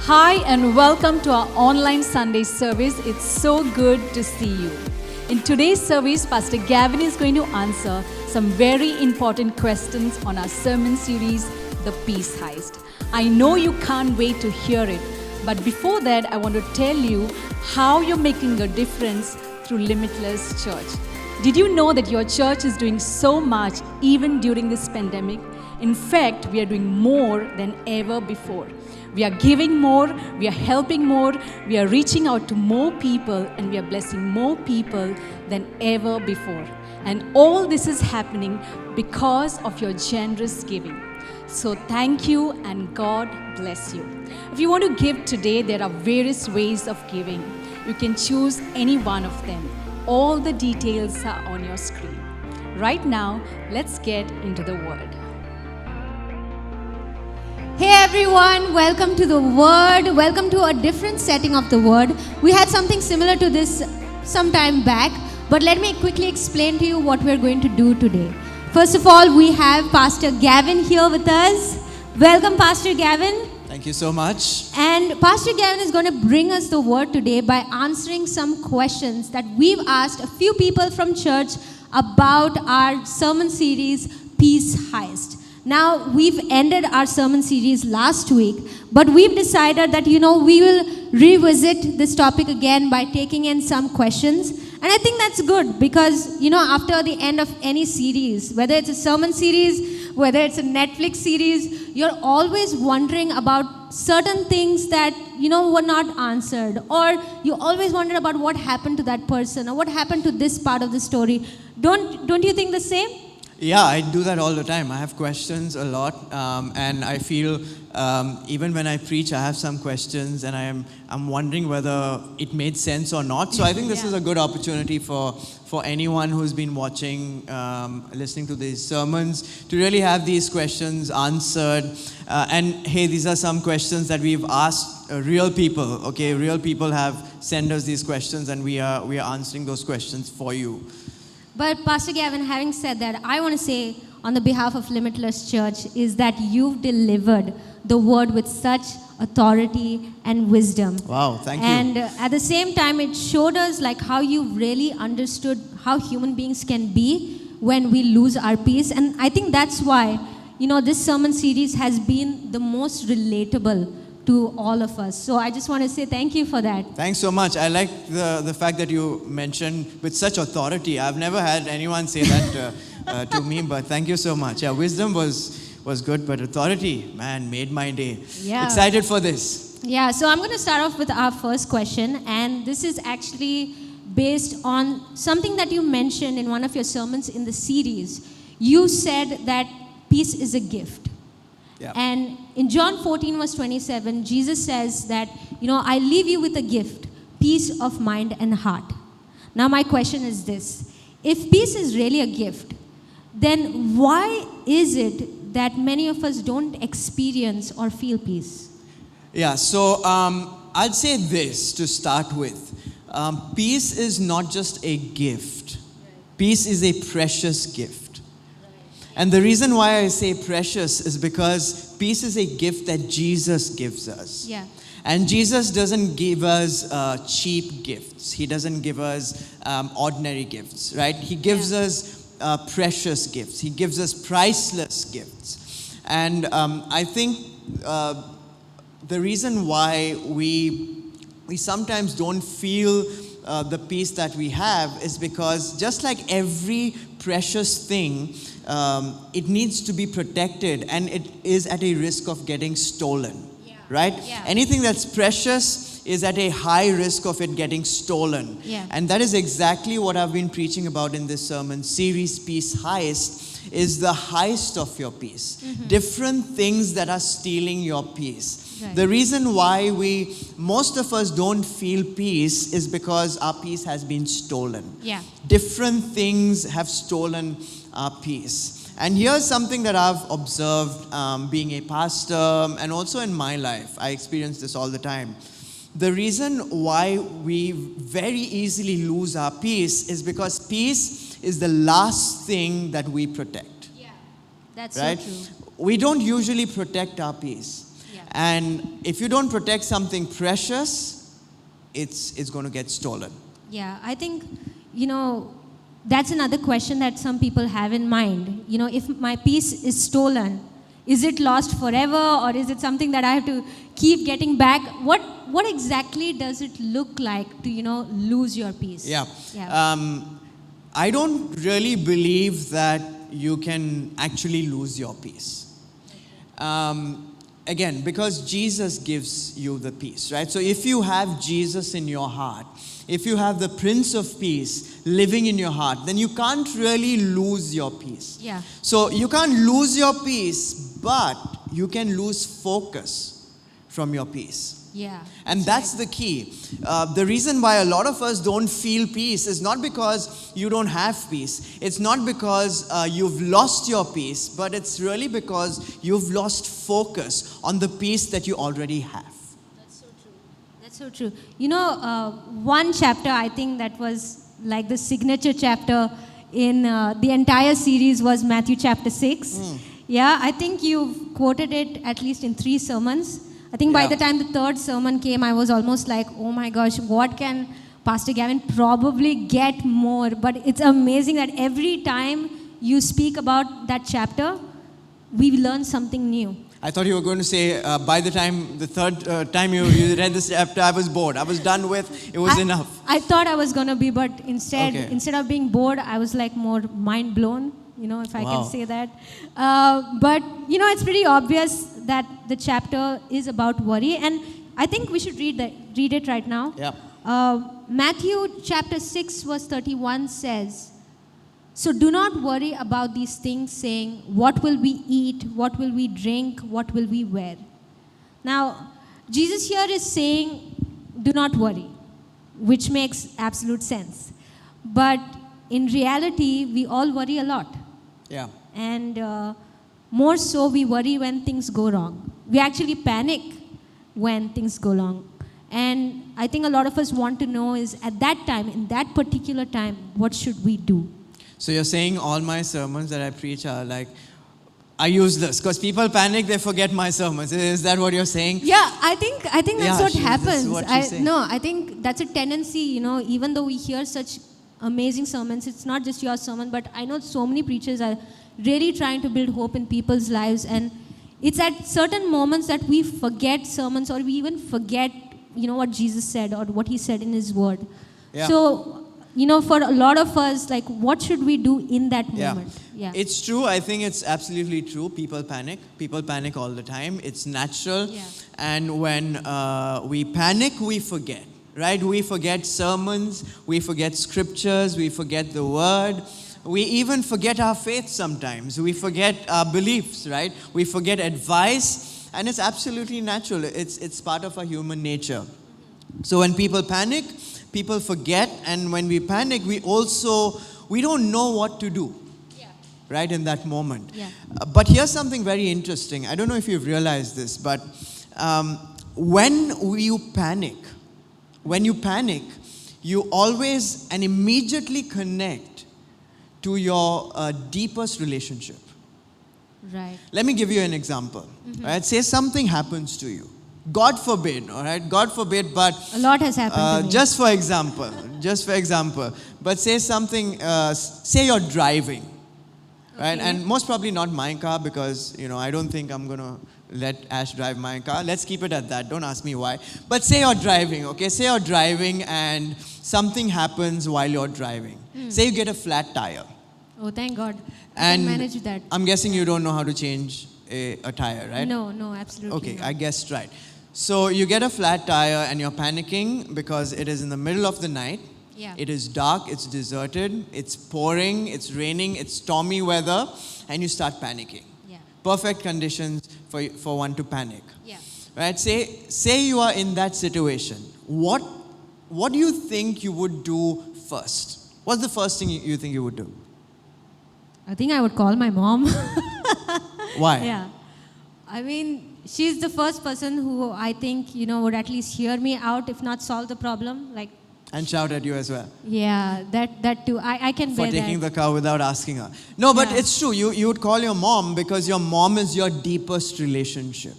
Hi and welcome to our online Sunday service. It's so good to see you. In today's service, Pastor Gavin is going to answer some very important questions on our sermon series, The Peace Heist. I know you can't wait to hear it, but before that, I want to tell you how you're making a difference through Limitless Church. Did you know that your church is doing so much even during this pandemic? In fact, we are doing more than ever before. We are giving more, we are helping more, we are reaching out to more people, and we are blessing more people than ever before. And all this is happening because of your generous giving. So thank you and God bless you. If you want to give today, there are various ways of giving. You can choose any one of them. All the details are on your screen. Right now, let's get into the Word. Hey everyone, welcome to the Word. Welcome to a different setting of the Word. We had something similar to this some time back, but let me quickly explain to you what we're going to do today. First of all, we have Pastor Gavin here with us. Welcome, Pastor Gavin. Thank you so much. And Pastor Gavin is going to bring us the Word today by answering some questions that we've asked a few people from church about our sermon series, Peace Heist. Now, we've ended our sermon series last week, but we've decided that, we will revisit this topic again by taking in some questions. And I think that's good because, after the end of any series, whether it's a sermon series, whether it's a Netflix series, you're always wondering about certain things that, were not answered. Or you always wonder about what happened to that person or what happened to this part of the story. Don't you think the same? Yeah, I do that all the time. I have questions a lot, and I feel even when I preach, I have some questions, and I'm wondering whether it made sense or not. So I think this is a good opportunity for anyone who's been watching, listening to these sermons, to really have these questions answered. And hey, these are some questions that we've asked real people. Okay, real people have sent us these questions, and we are answering those questions for you. But Pastor Gavin, having said that, I want to say on the behalf of Limitless Church is that you've delivered the word with such authority and wisdom. Wow, thank you. And at the same time, it showed us like how you really understood how human beings can be when we lose our peace. And I think that's why, this sermon series has been the most relatable to all of us. So I just want to say thank you for that. Thanks so much. I like the fact that you mentioned with such authority. I've never had anyone say that to me, but thank you so much. Yeah, wisdom was good, but authority, man, made my day. Yeah. Excited for this. Yeah, so I'm going to start off with our first question, and this is actually based on something that you mentioned in one of your sermons in the series. You said that peace is a gift. Yeah. And in John 14 verse 27, Jesus says that, I leave you with a gift, peace of mind and heart. Now my question is this. If peace is really a gift, then why is it that many of us don't experience or feel peace? Yeah, so I'd say this to start with. Peace is not just a gift. Peace is a precious gift. And the reason why I say precious is because peace is a gift that Jesus gives us. Yeah. And Jesus doesn't give us cheap gifts. He doesn't give us ordinary gifts, right? He gives us precious gifts. He gives us priceless gifts. And I think the reason why we sometimes don't feel the peace that we have is because just like every precious thing, it needs to be protected, and it is at a risk of getting stolen, right? Yeah. Anything that's precious is at a high risk of it getting stolen. Yeah. And that is exactly what I've been preaching about in this sermon series, Peace Heist, is the heist of your peace. Mm-hmm. Different things that are stealing your peace. Right. The reason why most of us don't feel peace is because our peace has been stolen. Yeah. Different things have stolen our peace. And here's something that I've observed being a pastor and also in my life. I experience this all the time. The reason why we very easily lose our peace is because peace is the last thing that we protect. Yeah, that's right? so true. We don't usually protect our peace. Yeah. And if you don't protect something precious, it's going to get stolen. Yeah, I think, that's another question that some people have in mind. If my peace is stolen, is it lost forever, or is it something that I have to keep getting back? What exactly does it look like to, lose your peace? Yeah. Yeah. I don't really believe that you can actually lose your peace. Again, because Jesus gives you the peace, right? So if you have Jesus in your heart, if you have the Prince of Peace living in your heart, then you can't really lose your peace. Yeah. So you can't lose your peace, but you can lose focus from your peace. Yeah. And that's the key. The reason why a lot of us don't feel peace is not because you don't have peace. It's not because you've lost your peace, but it's really because you've lost focus on the peace that you already have. That's so true. One chapter I think that was like the signature chapter in the entire series was Matthew chapter 6. Yeah, I think you've quoted it at least in 3 sermons. I think by Yeah. the time the 3rd sermon came, I was almost like, oh my gosh, what can Pastor Gavin probably get more? But it's amazing that every time you speak about that chapter, we learn something new. I thought you were going to say, by the time, the 3rd time you read this chapter, I was bored. I was done with, it was enough. I thought I was going to be, but Okay. instead of being bored, I was like more mind blown, if I Wow. can say that. But, it's pretty obvious that the chapter is about worry. And I think we should read it right now. Yeah. Matthew chapter 6 verse 31 says, "So do not worry about these things, saying, what will we eat? What will we drink? What will we wear?" Now, Jesus here is saying, do not worry, which makes absolute sense. But in reality, we all worry a lot. Yeah. And more so, we worry when things go wrong. We actually panic when things go wrong. And I think a lot of us want to know is at that time, in that particular time, what should we do? So you're saying all my sermons that I preach are useless because people panic, they forget my sermons. Is that what you're saying? Yeah, I think that's Yeah, what this is happens. what she's saying. I think that's a tendency, even though we hear such amazing sermons, it's not just your sermon, but I know so many preachers are really trying to build hope in people's lives, and it's at certain moments that we forget sermons, or we even forget, what Jesus said or what he said in his word. Yeah. So, for a lot of us, like, what should we do in that moment? Yeah. It's true. I think it's absolutely true. People panic. People panic all the time. It's natural. Yeah. And when we panic, we forget, right? We forget sermons. We forget scriptures. We forget the word. We even forget our faith sometimes. We forget our beliefs, right? We forget advice. And it's absolutely natural. It's part of our human nature. So when people panic, people forget. And when we panic, we don't know what to do. Right, in that moment. Yeah. But here's something very interesting. I don't know if you've realized this, but when you panic, you always and immediately connect to your deepest relationship. Right. Let me give you an example. Right? Say something happens to you. God forbid, all right? God forbid, but A lot has happened to me. just for example, but say something, say you're driving. Right, Okay. and most probably not my car because, I don't think I'm going to let Ash drive my car. Let's keep it at that. Don't ask me why. But say you're driving, okay? Say you're driving and something happens while you're driving. Say you get a flat tire. Oh, thank God. I And can manage that. I'm guessing you don't know how to change a tire, right? No, absolutely Okay, not. I guessed right. So you get a flat tire and you're panicking because it is in the middle of the night. Yeah. It is dark, it's deserted, it's pouring, it's raining, it's stormy weather, and you start panicking. Yeah. Perfect conditions for one to panic. Yeah. Right? Say you are in that situation. What do you think you would do first? What's the first thing you think you would do? I think I would call my mom. Why? Yeah. I mean, she's the first person who I think, would at least hear me out, if not solve the problem. Like, And shout at you as well. yeah, that too. I can For bear taking that. the car without asking her. No, but Yeah. it's true. You would call your mom because your mom is your deepest relationship.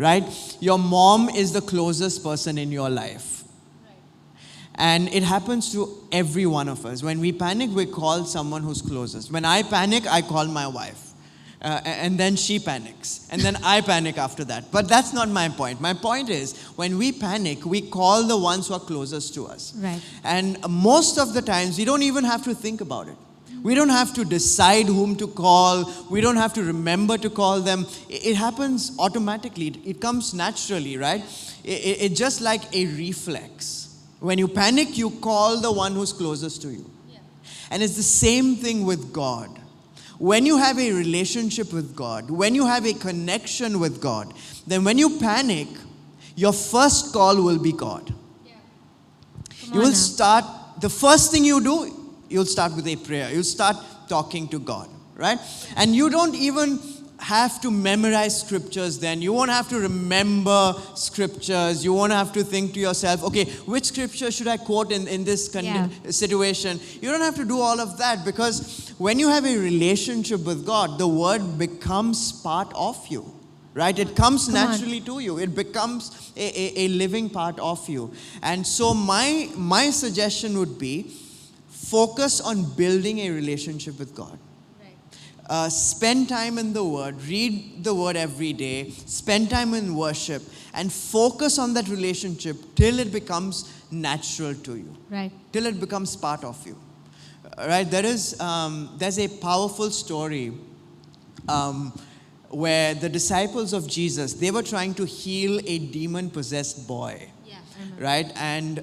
right? Your mom is the closest person in your life. And it happens to every one of us. When we panic, we call someone who's closest. When I panic, I call my wife. And then she panics. And then I panic after that. But that's not my point. My point is, when we panic, we call the ones who are closest to us. Right. And most of the times, we don't even have to think about it. We don't have to decide whom to call. We don't have to remember to call them. It happens automatically. It comes naturally, right? It's just like a reflex. When you panic, you call the one who's closest to you. Yeah. And it's the same thing with God. When you have a relationship with God, when you have a connection with God, then when you panic, your first call will be God. Yeah. You will start, the first thing you do, you'll start with a prayer. You'll start talking to God, right? And you don't even have to memorize scriptures then. You won't have to remember scriptures. You won't have to think to yourself, okay, which scripture should I quote in this situation? You don't have to do all of that, because when you have a relationship with God, the word becomes part of you, right? It comes naturally to you. It becomes a living part of you. And so my suggestion would be, focus on building a relationship with God. Spend time in the Word, read the Word every day, spend time in worship, and focus on that relationship till it becomes natural to you. Right. Till it becomes part of you. Right? There's a powerful story where the disciples of Jesus, they were trying to heal a demon-possessed boy. Yeah. Right? And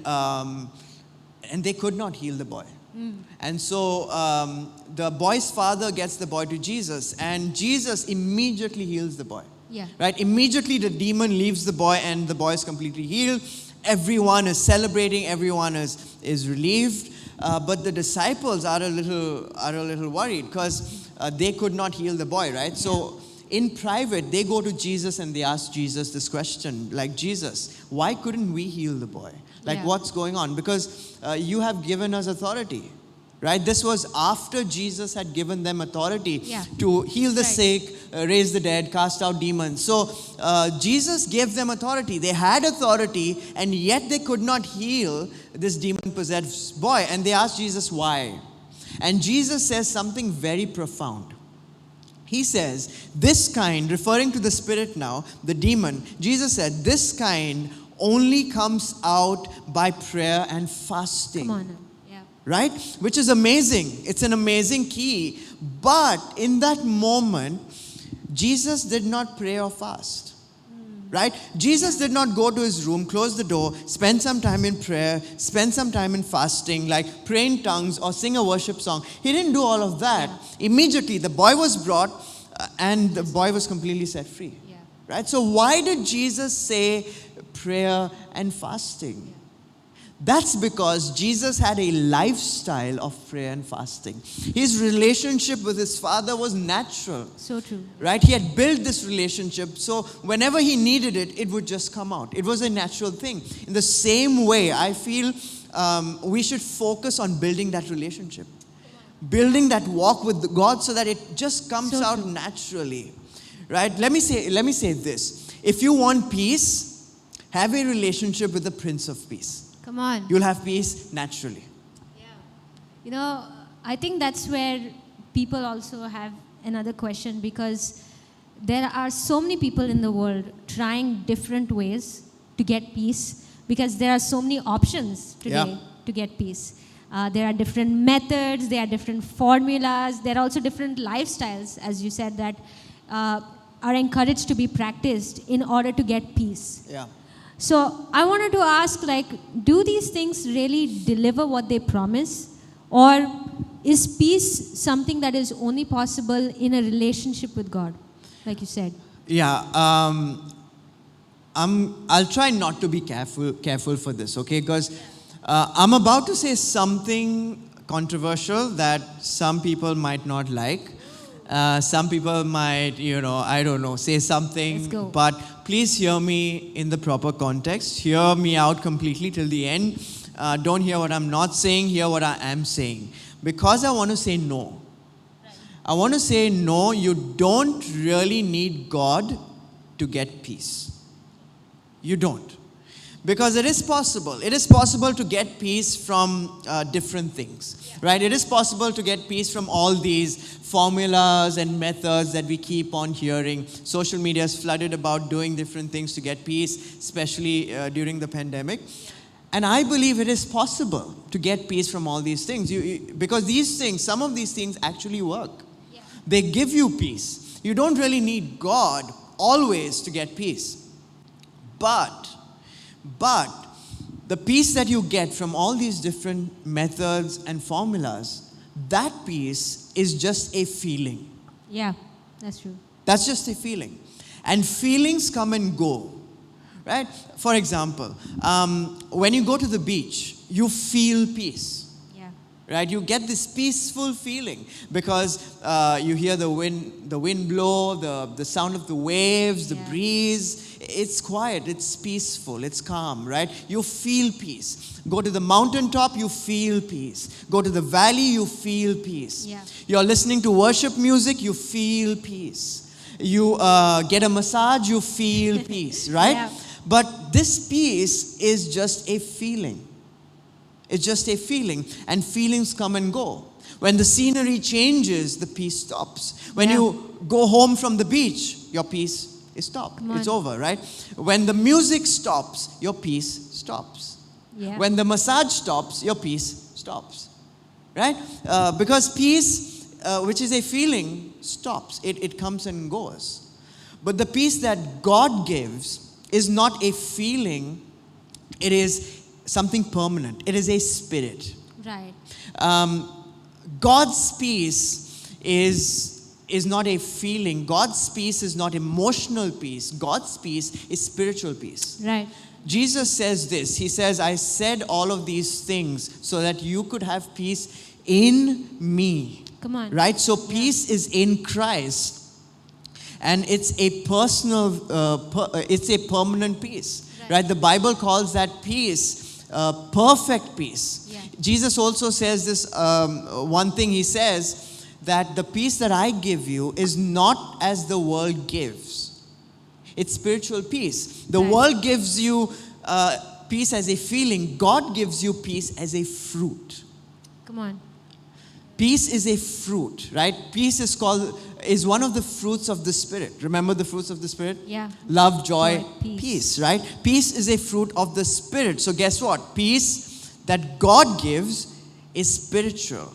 they could not heal the boy. And so the boy's father gets the boy to Jesus, and Jesus immediately heals the boy. Yeah. Right? Immediately the demon leaves the boy, and the boy is completely healed. Everyone is celebrating. Everyone is relieved. But the disciples are a little worried, because they could not heal the boy. Right? So in private, they go to Jesus and they ask Jesus this question, like, Jesus, why couldn't we heal the boy? Like, what's going on? Because you have given us authority, right? This was after Jesus had given them authority to heal the sick, raise the dead, cast out demons. So Jesus gave them authority. They had authority, and yet they could not heal this demon-possessed boy. And they asked Jesus why. And Jesus says something very profound. He says, this kind, referring to the spirit now, the demon, Jesus said, this kind only comes out by prayer and fasting. Come on. Yeah. Right? Which is amazing. It's an amazing key. But in that moment, Jesus did not pray or fast. Right? Jesus did not go to his room, close the door, spend some time in prayer, spend some time in fasting, like pray in tongues or sing a worship song. He didn't do all of that. Immediately, the boy was brought and the boy was completely set free. Yeah. Right? So why did Jesus say prayer and fasting? That's because Jesus had a lifestyle of prayer and fasting. His relationship with his Father was natural. So true. Right? He had built this relationship, so whenever he needed it, it would just come out. It was a natural thing. In the same way, I feel we should focus on building that relationship. Building that walk with God so that it just comes out naturally. Right? Let me say this. If you want peace, have a relationship with the Prince of Peace. Come on. You'll have peace naturally. Yeah. You know, I think that's where people also have another question, because there are so many people in the world trying different ways to get peace, because there are so many options today to get peace. There are different methods, there are different formulas, there are also different lifestyles, as you said, that are encouraged to be practiced in order to get peace. Yeah. So I wanted to ask, like, do these things really deliver what they promise? Or is peace something that is only possible in a relationship with God, like you said? Yeah. I'll try not to be careful for this, okay? Because I'm about to say something controversial that some people might not like. Some people might, I don't know, say something. Let's go. But please hear me in the proper context. Hear me out completely till the end. Don't hear what I'm not saying. Hear what I am saying. Because I want to say no. I want to say no, you don't really need God to get peace. You don't. Because it is possible. It is possible to get peace from different things, right? It is possible to get peace from all these formulas and methods that we keep on hearing. Social media is flooded about doing different things to get peace, especially during the pandemic. And I believe it is possible to get peace from all these things. Because these things, some of these things actually work. They give you peace. You don't really need God always to get peace. But the peace that you get from all these different methods and formulas, that peace is just a feeling. Yeah, that's true. That's just a feeling. And feelings come and go, right? For example, when you go to the beach, you feel peace, right? You get this peaceful feeling because you hear the wind blow, the sound of the waves, the breeze. It's quiet, it's peaceful, it's calm, right? You feel peace. Go to the mountaintop, you feel peace. Go to the valley, you feel peace. You're listening to worship music, you feel peace. You get a massage, you feel peace, right? But this peace is just a feeling. It's just a feeling, and feelings come and go. When the scenery changes, the peace stops. When you go home from the beach, your peace is stopped. It's over, right? When the music stops, your peace stops. When the massage stops, your peace stops, right? Because peace, which is a feeling, stops. It comes and goes. But the peace that God gives is not a feeling. It is something permanent. It is a spirit. Right. God's peace is not a feeling. God's peace is not emotional peace. God's peace is spiritual peace. Right. Jesus says this. He says, I said all of these things so that you could have peace in me. Come on. Right? So peace is in Christ. And it's a personal, it's a permanent peace. Right? The Bible calls that peace perfect peace. Jesus also says this one thing. He says that the peace that I give you is not as the world gives. It's spiritual peace. The world gives you peace as a feeling. God gives you peace as a fruit. Come on. Peace is a fruit, right? Peace is one of the fruits of the Spirit. Remember the fruits of the Spirit? Yeah. Love, joy, peace, right? Peace is a fruit of the Spirit. So guess what? Peace that God gives is spiritual.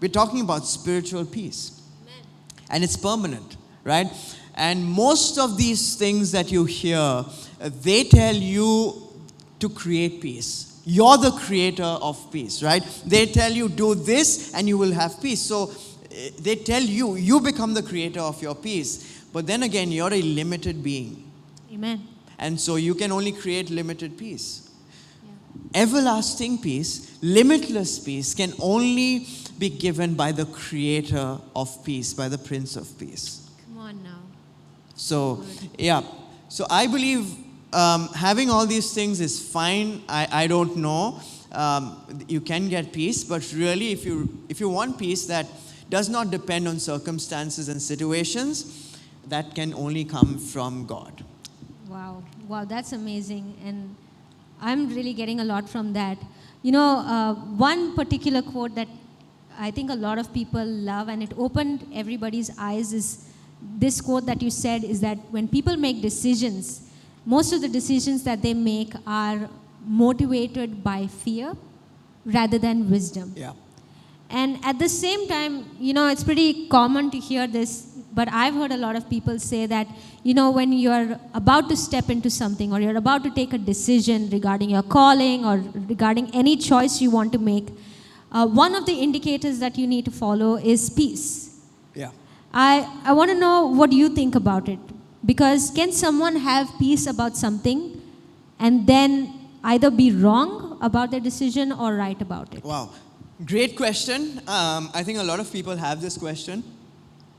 We're talking about spiritual peace. Amen. And it's permanent, right? And most of these things that you hear, they tell you to create peace. You're the creator of peace, right? They tell you, do this and you will have peace. So they tell you, you become the creator of your peace. But then again, you're a limited being. Amen. And so you can only create limited peace. Everlasting peace, limitless peace can only be given by the creator of peace, by the Prince of Peace. Come on now. So, yeah. So I believe having all these things is fine. I don't know. You can get peace, but really if you want peace that does not depend on circumstances and situations, that can only come from God. Wow, that's amazing. And I'm really getting a lot from that. You know, one particular quote that I think a lot of people love, and it opened everybody's eyes, is this quote that you said, is that when people make decisions, most of the decisions that they make are motivated by fear rather than wisdom. Yeah. And at the same time, you know, it's pretty common to hear this, but I've heard a lot of people say that, you know, when you're about to step into something or you're about to take a decision regarding your calling or regarding any choice you want to make, one of the indicators that you need to follow is peace. Yeah. I want to know what you think about it. Because can someone have peace about something and then either be wrong about their decision or right about it? Wow. Great question. I think a lot of people have this question.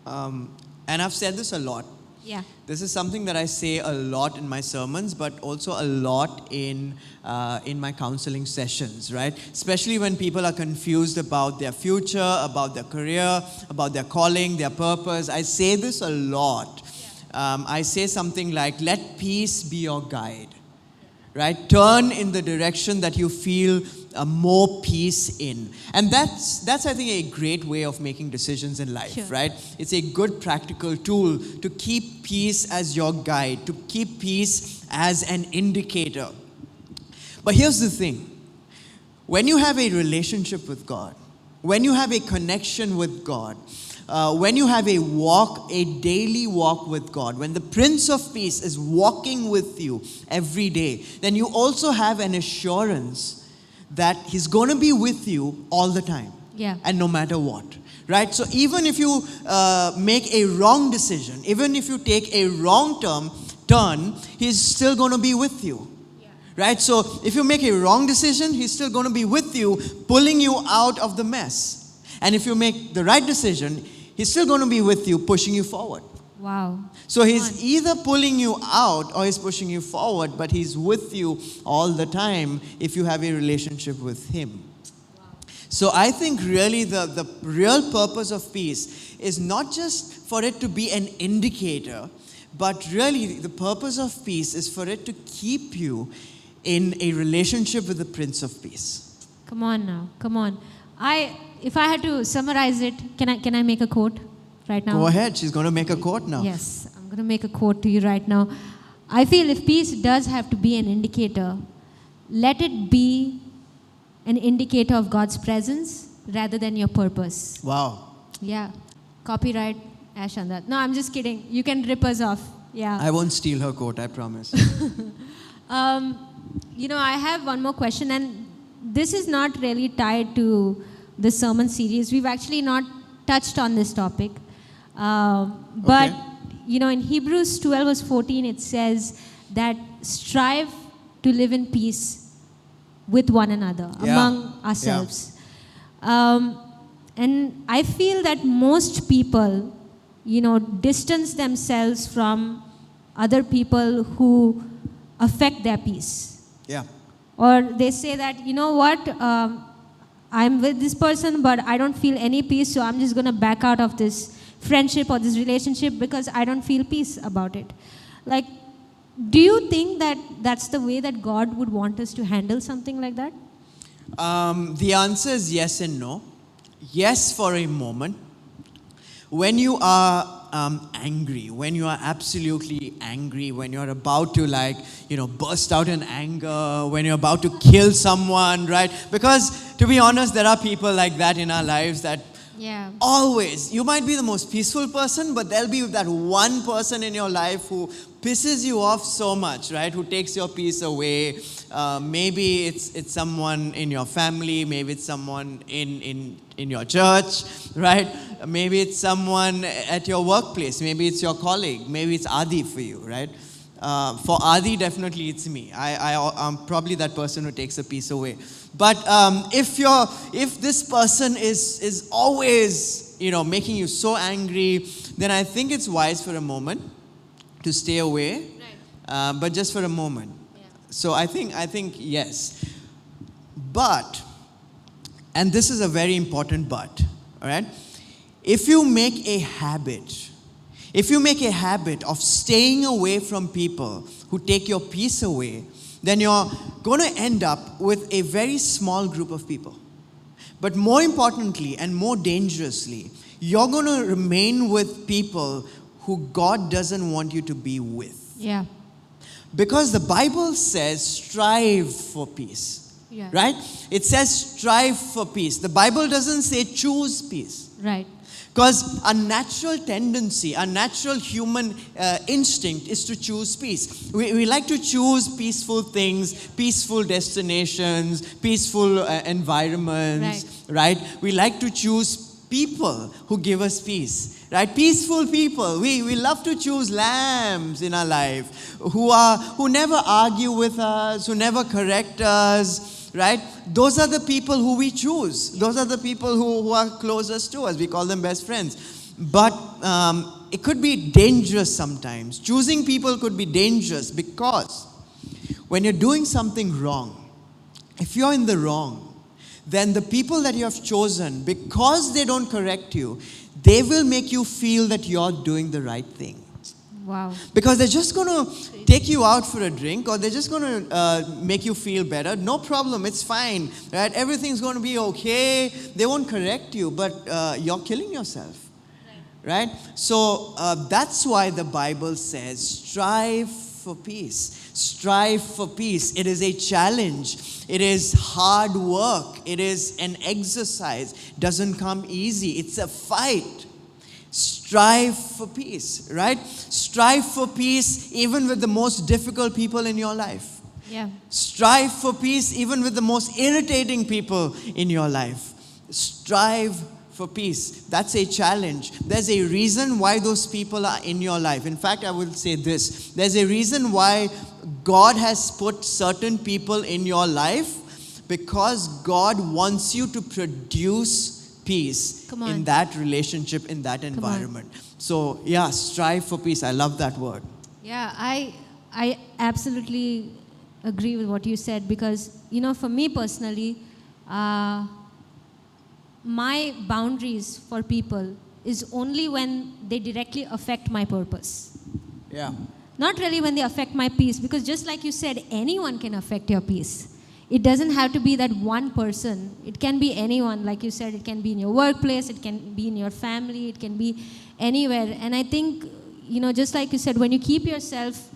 And I've said this a lot. Yeah. This is something that I say a lot in my sermons, but also a lot in my counseling sessions, right? Especially when people are confused about their future, about their career, about their calling, their purpose. I say this a lot. I say something like, let peace be your guide. right? Turn in the direction that you feel more peace in. And that's I think a great way of making decisions in life, Sure. right? It's a good practical tool to keep peace as your guide, to keep peace as an indicator. But here's the thing. When you have a relationship with God, when you have a connection with God, when you have a daily walk with God, when the Prince of Peace is walking with you every day, then you also have an assurance that He's going to be with you all the time. Yeah. And no matter what. Right? So even if you make a wrong decision, even if you take a wrong turn, He's still going to be with you. Right? So if you make a wrong decision, He's still going to be with you, pulling you out of the mess. And if you make the right decision, He's still going to be with you, pushing you forward. Wow. So He's either pulling you out or He's pushing you forward, but He's with you all the time if you have a relationship with Him. So I think really the real purpose of peace is not just for it to be an indicator, but really the purpose of peace is for it to keep you in a relationship with the Prince of Peace. Come on now. Come on. If I had to summarize it, can I make a quote right now? Go ahead, she's going to make a quote now. Yes, I'm going to make a quote to you right now. I feel if peace does have to be an indicator, let it be an indicator of God's presence rather than your purpose. Wow. Yeah. Copyright Ash on that. No, I'm just kidding. You can rip us off. Yeah. I won't steal her quote, I promise. I have one more question, and this is not really tied to the sermon series. We've actually not touched on this topic. But, Okay. In Hebrews 12 verse 14, it says that strive to live in peace with one another, Yeah. among ourselves. And I feel that most people, distance themselves from other people who affect their peace. Yeah. Or they say that, I'm with this person, but I don't feel any peace, so I'm just going to back out of this friendship or this relationship because I don't feel peace about it. Like, do you think that that's the way that God would want us to handle something like that? The answer is yes and no. Yes, for a moment. When you are angry, when you are absolutely angry, when you're about to burst out in anger, when you're about to kill someone, right? Because to be honest, there are people like that in our lives that Yeah. always, you might be the most peaceful person, but there'll be that one person in your life who pisses you off so much, right? Who takes your peace away. Maybe it's someone in your family, maybe it's someone in your church, right? Maybe it's someone at your workplace, maybe it's your colleague, maybe it's Adi for you, right? For Adi, definitely it's me. I'm probably that person who takes a piece away. But if this person is always making you so angry, then I think it's wise for a moment to stay away, but just for a moment. Yeah. So I think yes, but, and this is a very important but, all right? If you make a habit of staying away from people who take your peace away, then you're going to end up with a very small group of people. But more importantly and more dangerously, you're going to remain with people who God doesn't want you to be with. Yeah. Because the Bible says strive for peace. Yeah. Right? It says strive for peace. The Bible doesn't say choose peace. Right. Because our natural tendency, our natural human instinct is to choose peace. We like to choose peaceful things, peaceful destinations, peaceful environments, right? We like to choose people who give us peace, right? Peaceful people. We love to choose lambs in our life who never argue with us, who never correct us, right? Those are the people who we choose. Those are the people who are closest to us. We call them best friends. But it could be dangerous sometimes. Choosing people could be dangerous because when you're doing something wrong, if you're in the wrong, then the people that you have chosen, because they don't correct you, they will make you feel that you're doing the right thing. Wow. Because they're just going to take you out for a drink, or they're just going to make you feel better. No problem, it's fine, right? Everything's going to be okay. They won't correct you, but you're killing yourself, right? So that's why the Bible says, strive for peace. Strive for peace. It is a challenge. It is hard work. It is an exercise. It doesn't come easy. It's a fight. Strive for peace, right? Strive for peace even with the most difficult people in your life. Yeah. Strive for peace even with the most irritating people in your life. Strive for peace. That's a challenge. There's a reason why those people are in your life. In fact, I will say this. There's a reason why God has put certain people in your life, because God wants you to produce peace Come on. in that relationship, in that environment. So, yeah, strive for peace. I love that word. Yeah, I absolutely agree with what you said, because, for me personally, my boundaries for people is only when they directly affect my purpose. Yeah. Not really when they affect my peace, because just like you said, anyone can affect your peace. It doesn't have to be that one person. It can be anyone. Like you said, it can be in your workplace, it can be in your family, it can be anywhere. And I think, just like you said, when you keep yourself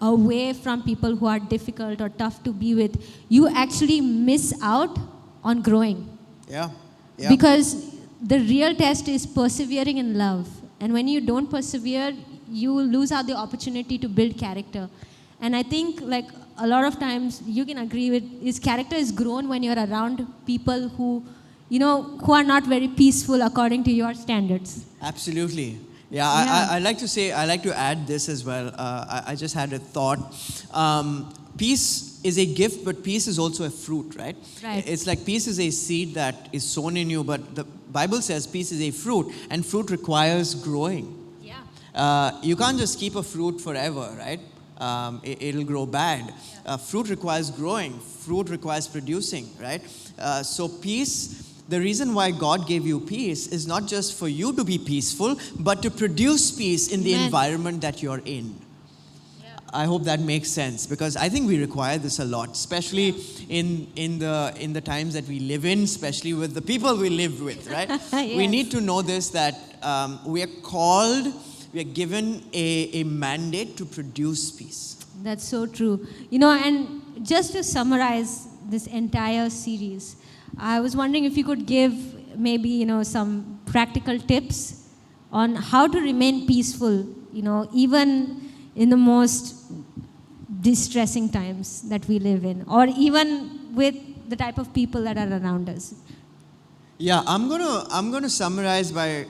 away from people who are difficult or tough to be with, you actually miss out on growing. Yeah. Yeah. Because the real test is persevering in love. And when you don't persevere, you lose out the opportunity to build character. And I think, like, a lot of times you can agree with, is character is grown when you're around people who, who are not very peaceful according to your standards. Absolutely. Yeah. I like to add this as well. I just had a thought. Peace is a gift, but peace is also a fruit, right? Right. It's like peace is a seed that is sown in you, but the Bible says peace is a fruit, and fruit requires growing. Yeah. You can't just keep a fruit forever, right? It'll grow bad. Fruit requires growing. Fruit requires producing, right? So peace, the reason why God gave you peace is not just for you to be peaceful, but to produce peace in the Amen. environment that you're in. I hope that makes sense, because I think we require this a lot, especially in the times that we live in, especially with the people we live with, right? We Yes. need to know this, that we are called, we are given a mandate to produce peace. That's so true. And just to summarize this entire series, I was wondering if you could give maybe, some practical tips on how to remain peaceful, even in the most distressing times that we live in, or even with the type of people that are around us. Yeah, I'm gonna summarize by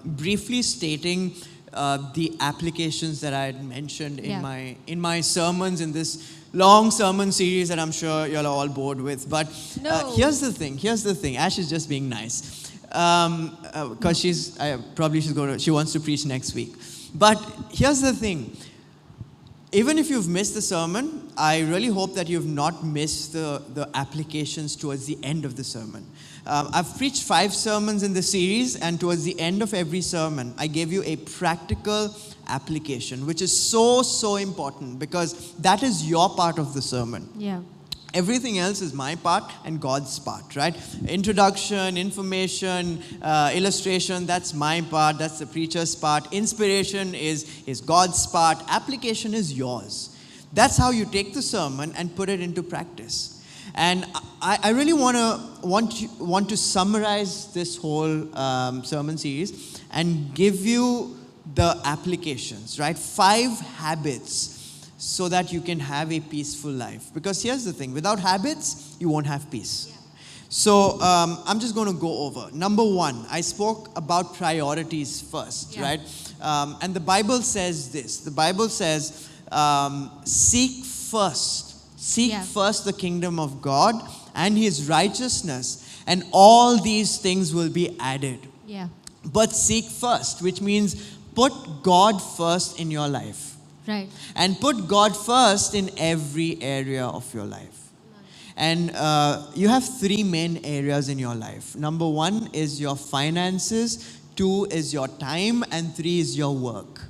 briefly stating the applications that I had mentioned in my sermons, in this long sermon series that I'm sure you're all bored with. But No. here's the thing. Ash is just being nice, because she wants to preach next week. But here's the thing. Even if you've missed the sermon, I really hope that you've not missed the applications towards the end of the sermon. I've preached 5 sermons in the series, and towards the end of every sermon, I gave you a practical application, which is so important, because that is your part of the sermon. Yeah. Everything else is my part and God's part, right? Introduction, information, illustration, that's my part, that's the preacher's part. Inspiration is God's part. Application is yours. That's how you take the sermon and put it into practice. And I really want to summarize this whole sermon series and give you the applications, right? 5 habits so that you can have a peaceful life. Because here's the thing, without habits, you won't have peace. So I'm just going to go over. Number 1, I spoke about priorities first, right? And the Bible says this. The Bible says, seek first the kingdom of God and His righteousness, and all these things will be added. Yeah. But seek first, which means put God first in your life. Right. And put God first in every area of your life. And you have 3 main areas in your life. Number 1 is your finances, 2 is your time, and 3 is your work.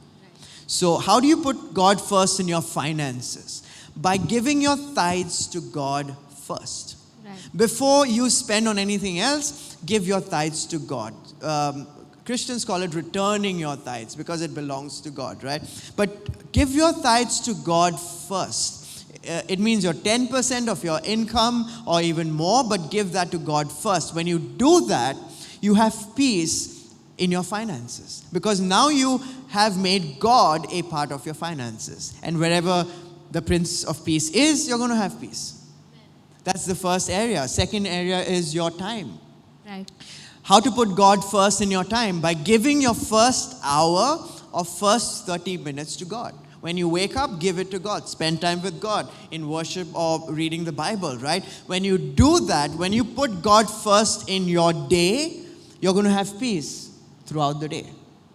So, how do you put God first in your finances? By giving your tithes to God first. Right. Before you spend on anything else, give your tithes to God. Christians call it returning your tithes because it belongs to God, right? But give your tithes to God first. It means your 10% of your income or even more, but give that to God first. When you do that, you have peace in your finances because now you have made God a part of your finances. And wherever the Prince of Peace is, you're going to have peace. That's the first area. Second area is your time. Right. How to put God first in your time? By giving your first hour or first 30 minutes to God. When you wake up, give it to God. Spend time with God in worship or reading the Bible, right? When you do that, when you put God first in your day, you're going to have peace throughout the day.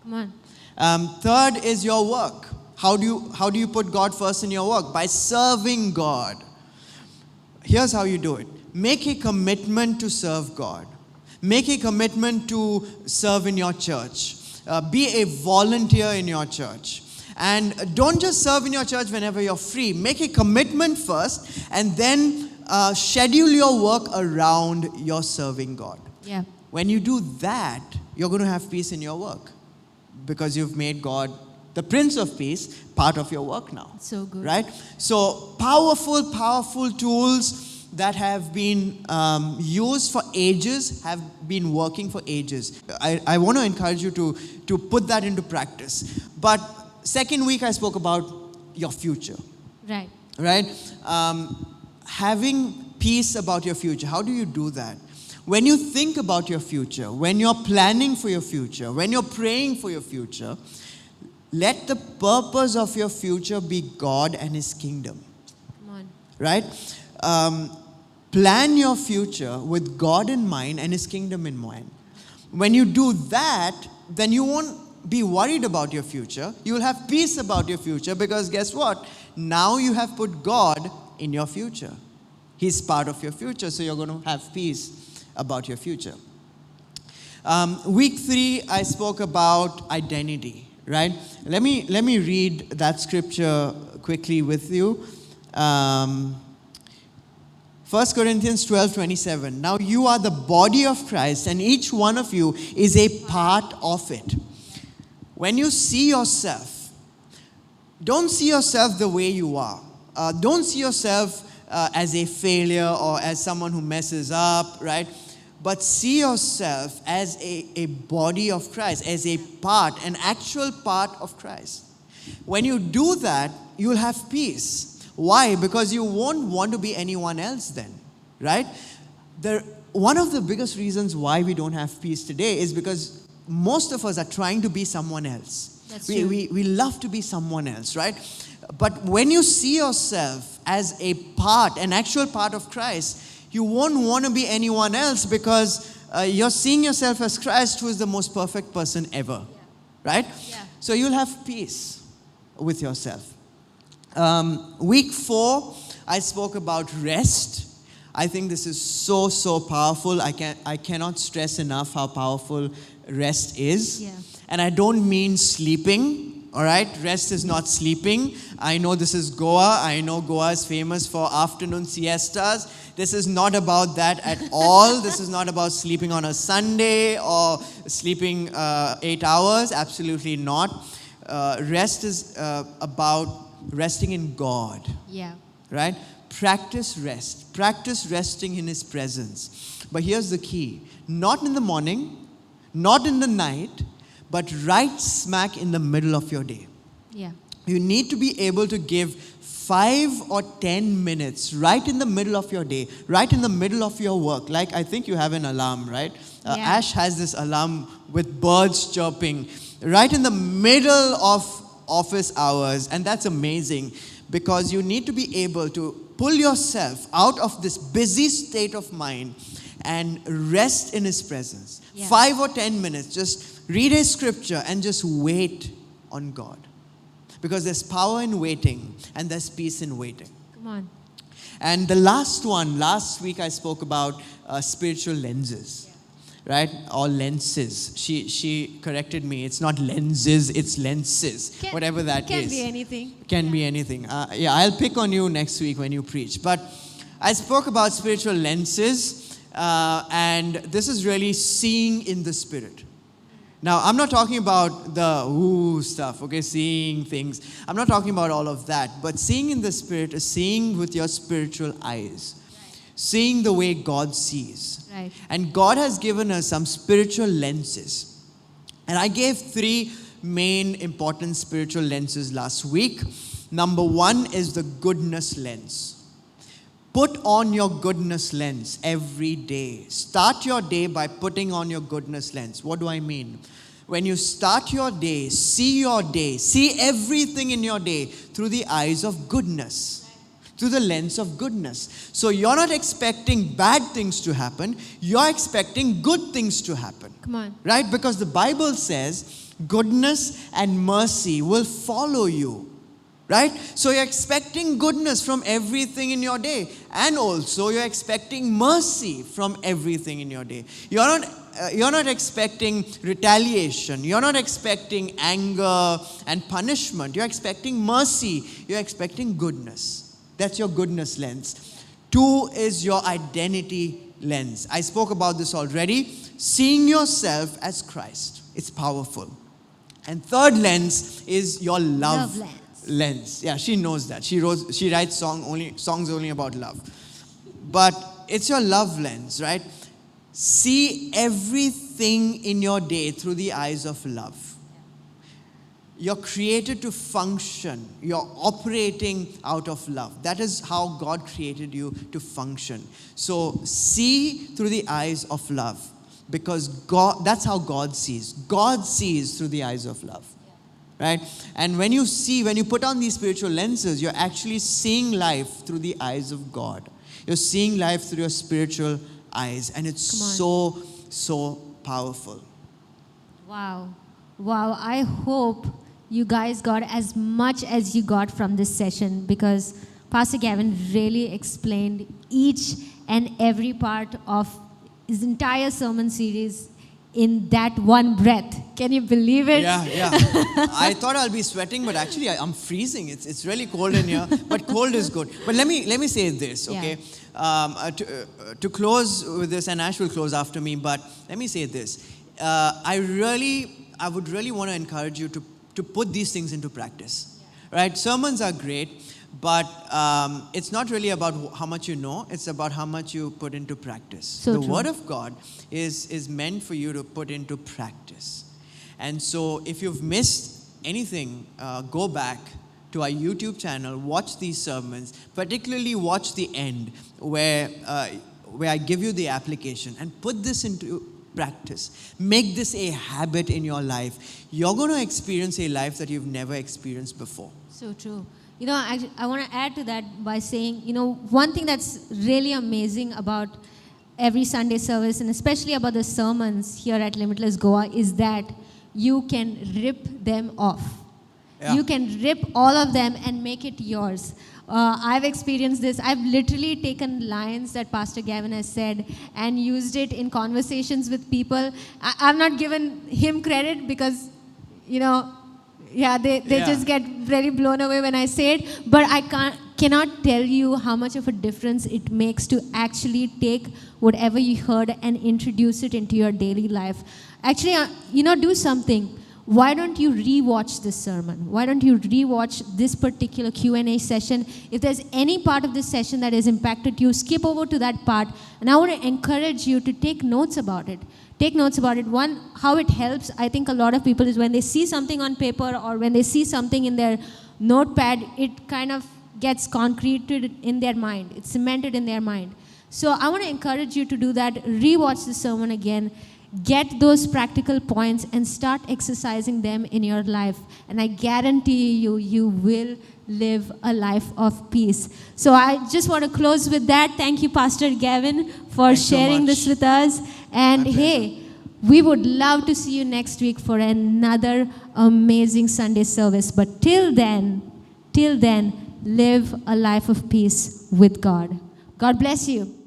Come on. Third is your work. How do you put God first in your work? By serving God. Here's how you do it. Make a commitment to serve God. Make a commitment to serve in your church. Be a volunteer in your church. And don't just serve in your church whenever you're free. Make a commitment first and then schedule your work around your serving God. Yeah. When you do that, you're going to have peace in your work because you've made God, the Prince of Peace, part of your work now. So good. Right? So powerful tools that have been used for ages, have been working for ages. I want to encourage you to put that into practice. But second week I spoke about your future. Right. Right? Having peace about your future. How do you do that? When you think about your future, when you're planning for your future, when you're praying for your future, let the purpose of your future be God and His kingdom. Come on. Right? Plan your future with God in mind and His kingdom in mind. When you do that, then you won't be worried about your future. You will have peace about your future because guess what? Now you have put God in your future. He's part of your future, so you're going to have peace about your future. Week 3, I spoke about identity, right? Let me read that scripture quickly with you. 1 Corinthians 12:27. Now you are the body of Christ, and each one of you is a part of it. When you see yourself, don't see yourself the way you are. Don't see yourself as a failure or as someone who messes up, right? But see yourself as a body of Christ, as a part, an actual part of Christ. When you do that, you'll have peace. Why? Because you won't want to be anyone else then, right? One of the biggest reasons why we don't have peace today is because most of us are trying to be someone else. That's true. We love to be someone else, right? But when you see yourself as a part, an actual part of Christ, you won't want to be anyone else because you're seeing yourself as Christ, who is the most perfect person ever. Right? Yeah. So you'll have peace with yourself. Week 4, I spoke about rest. I think this is so powerful. I cannot stress enough how powerful rest is. Yeah. And I don't mean sleeping. All right, rest is not sleeping. I know this is Goa. I know Goa is famous for afternoon siestas. This is not about that at all. This is not about sleeping on a Sunday or sleeping 8 hours. Absolutely not. Rest is about resting in God. Yeah. Right? Practice rest. Practice resting in His presence. But here's the key. Not in the morning, not in the night, but right smack in the middle of your day. Yeah. You need to be able to give 5 or 10 minutes right in the middle of your day, right in the middle of your work. Like I think you have an alarm, right? Yeah. Ash has this alarm with birds chirping right in the middle of office hours. And that's amazing because you need to be able to pull yourself out of this busy state of mind and rest in His presence. Yeah. 5 or 10 minutes, just read a scripture and just wait on God. Because there's power in waiting and there's peace in waiting. Come on. And the last week I spoke about spiritual lenses. right? Or lenses. She corrected me. It's not lenses, it's lenses. Whatever that can is. be anything. Can be anything. Yeah, I'll pick on you next week when you preach. But I spoke about spiritual lenses, and this is really seeing in the Spirit. Now, I'm not talking about the ooh stuff, okay, seeing things. I'm not talking about all of that. But seeing in the Spirit is seeing with your spiritual eyes. Seeing the way God sees. Right. And God has given us some spiritual lenses. And I gave 3 main important spiritual lenses last week. Number 1 is the goodness lens. Put on your goodness lens every day. Start your day by putting on your goodness lens. What do I mean? When you start your day, see everything in your day through the eyes of goodness, through the lens of goodness. So you're not expecting bad things to happen, you're expecting good things to happen. Come on. Right? Because the Bible says goodness and mercy will follow you. Right? So you're expecting goodness from everything in your day. And also you're expecting mercy from everything in your day. You're not expecting retaliation. You're not expecting anger and punishment. You're expecting mercy. You're expecting goodness. That's your goodness lens. 2 is your identity lens. I spoke about this already. Seeing yourself as Christ. It's powerful. And 3rd lens is your love lens. Yeah, she knows that. She writes songs only about love. But it's your love lens, right? See everything in your day through the eyes of love. You're created to function. You're operating out of love. That is how God created you to function. So see through the eyes of love. Because that's how God sees. God sees through the eyes of love. Right? And when you put on these spiritual lenses, you're actually seeing life through the eyes of God. You're seeing life through your spiritual eyes. And it's so powerful. Wow. I hope you guys got as much as you got from this session, because Pastor Gavin really explained each and every part of his entire sermon series in that one breath. Can you believe it? Yeah. I thought I'll be sweating, but actually I'm freezing. It's really cold in here, but cold is good. But let me say this, okay? Yeah. To close with this, and Ash will close after me, but let me say this. I would really want to encourage you to put these things into practice, right? Sermons are great, but it's not really about how much you know, it's about how much you put into practice. So the true. Word of God is meant for you to put into practice. And so if you've missed anything, go back to our YouTube channel, watch these sermons, particularly watch the end where I give you the application, and put this into practice. Make this a habit in your life. You're going to experience a life that you've never experienced before. So true. I want to add to that by saying, one thing that's really amazing about every Sunday service, and especially about the sermons here at Limitless Goa, is that you can rip them off. Yeah. You can rip all of them and make it yours. I've experienced this. I've literally taken lines that Pastor Gavin has said and used it in conversations with people. I've not given him credit because, they just get very blown away when I say it. But I cannot tell you how much of a difference it makes to actually take whatever you heard and introduce it into your daily life. Actually, do something. Why don't you rewatch this sermon? Why don't you rewatch this particular Q&A session? If there's any part of this session that has impacted you, skip over to that part. And I want to encourage you to take notes about it. Take notes about it. One, how it helps, I think a lot of people, is when they see something on paper or when they see something in their notepad, it kind of gets concreted in their mind. It's cemented in their mind. So I want to encourage you to do that. Rewatch the sermon again. Get those practical points and start exercising them in your life. And I guarantee you will live a life of peace. So I just want to close with that. Thank you, Pastor Gavin, for Thanks so sharing much. this with us. And hey, we would love to see you next week for another amazing Sunday service. But till then, live a life of peace with God. God bless you.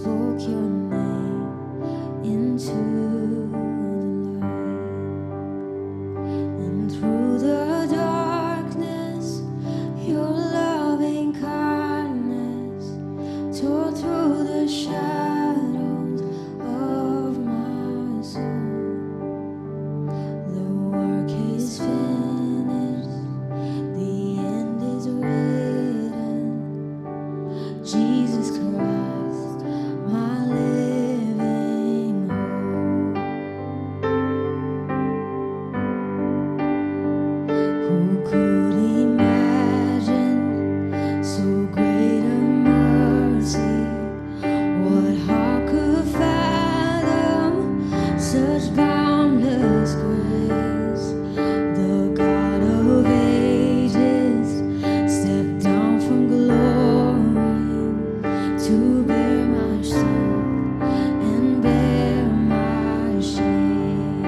spoke your name into the light, and through the darkness, your loving kindness tore through the shadows of my soul. The work is finished, the end is written. Jesus Christ, my living hope. Who could imagine so great a mercy? What heart could fathom such boundless grace? The God of ages stepped down from glory to bear my sin and bear my shame.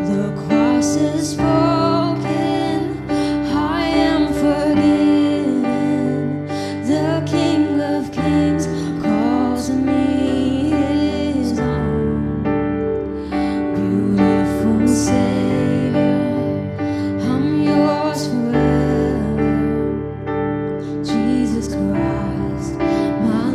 The cross is spoken, I am forgiven. The King of Kings calls me his own. Beautiful Savior, I'm yours forever. Jesus Christ, my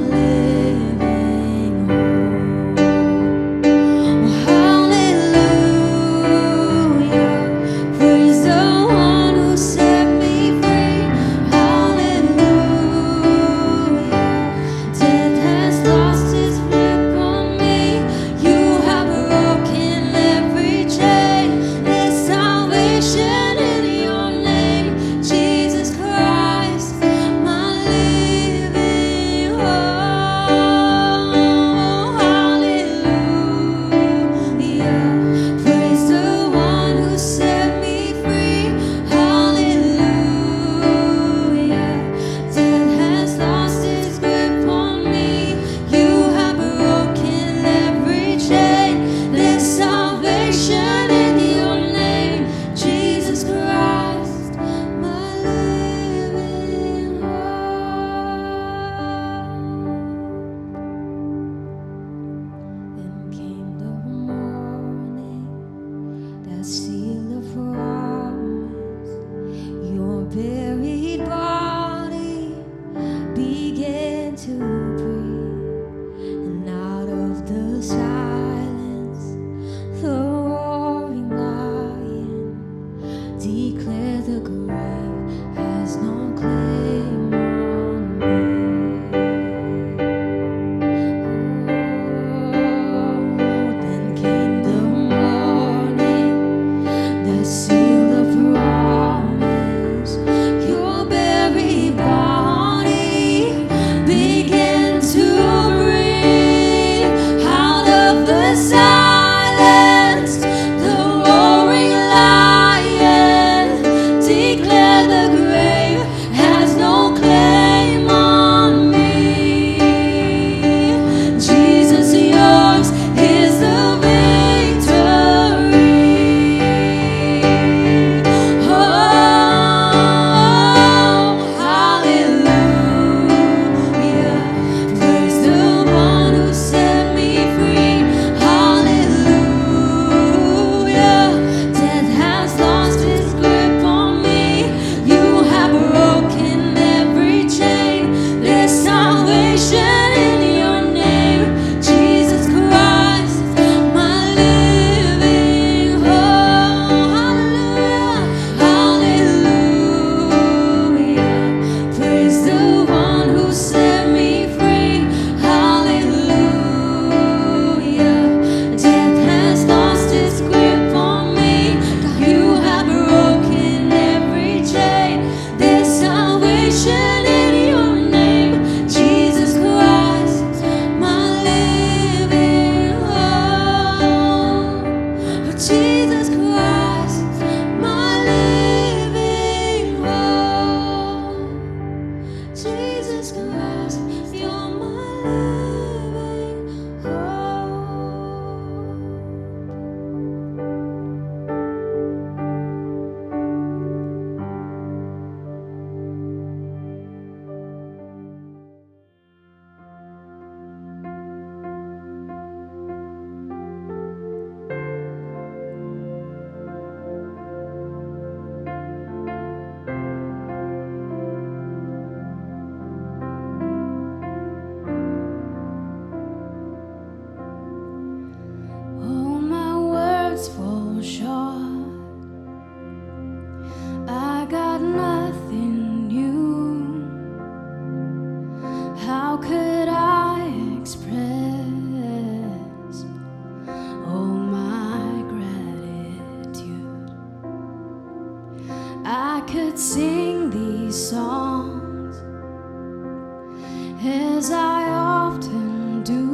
as I often do,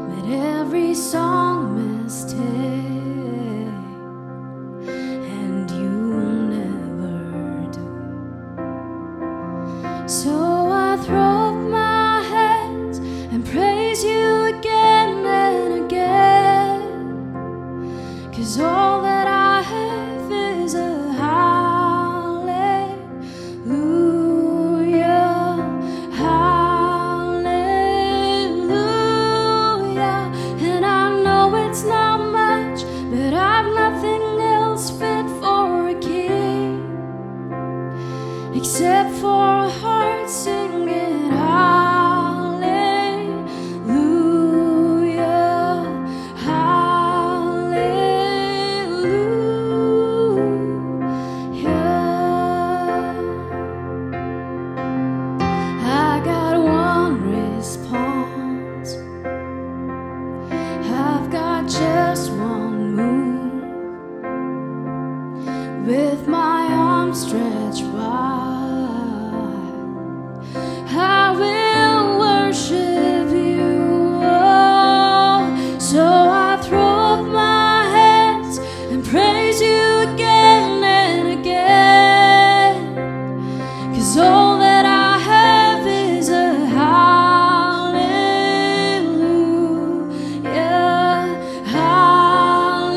but every song must take, and you never do. So I throw up my hands and praise you again and again, 'cause all that I have is a hallelujah, hallelujah. And I know it's not much, but I've nothing else fit for a king except for a heart singing hallelujah, hallelujah. I got one response, I've got just one move, with my arms stretched wide, I will worship you. Oh, so I throw up my hands and praise you again and again, 'cause all that I have is a hallelujah, hallelujah.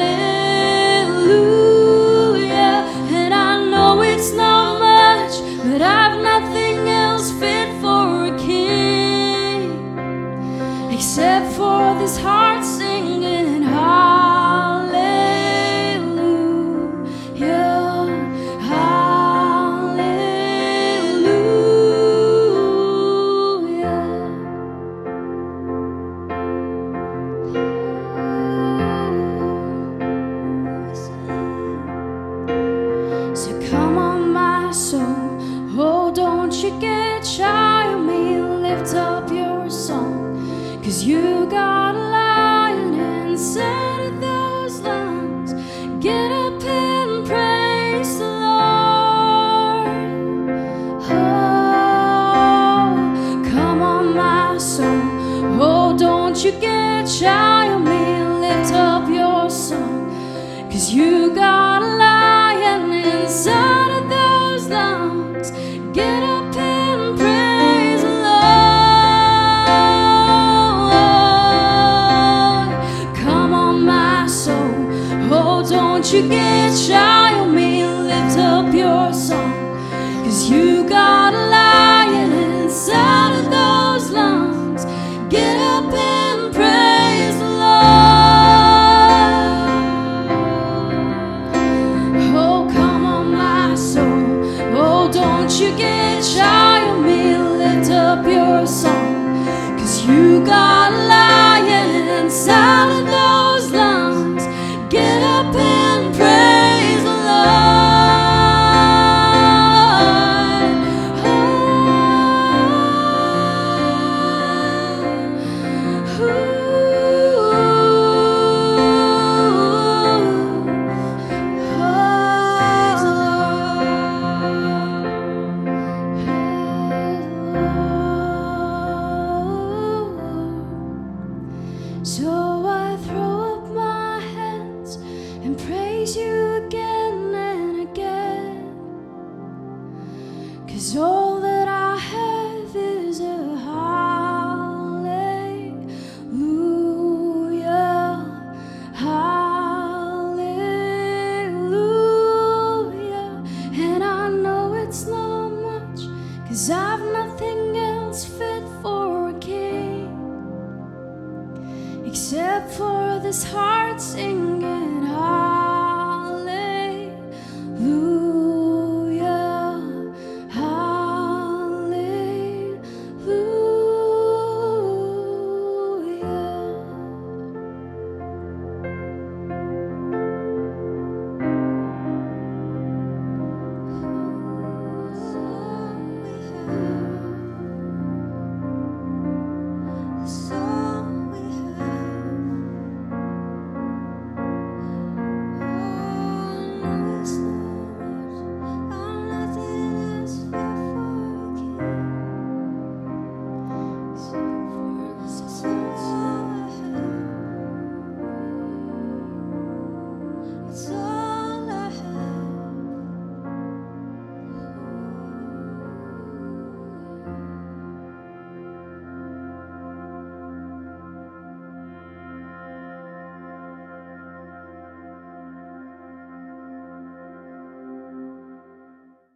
And I know it's not much, but I've nothing else fit for a king except for this heart singing hallelujah, hallelujah. So come on, my soul, oh, don't you get shy of me, lift up your song, 'cause you got a lion inside of those lungs. Get up and praise the Lord. Oh, come on, my soul, oh, don't you get shy of me, lift up your song, 'cause you got a lion inside of those lungs. Get up and praise the Lord. Come on, my soul, oh, don't you get shy of me, lift up your song, 'cause you got a lion inside of those lungs. Get up and praise the Lord. Oh, come on, my soul, oh, don't you get shy of me, lift up your song, 'cause you got a lion inside of those lungs. Get up and praise the Lord. So I throw up my hands and praise you again and again, 'cause all that I have is a hallelujah, hallelujah. And I know it's not much, 'cause I've nothing else fit for a king except for this heart singing hallelujah.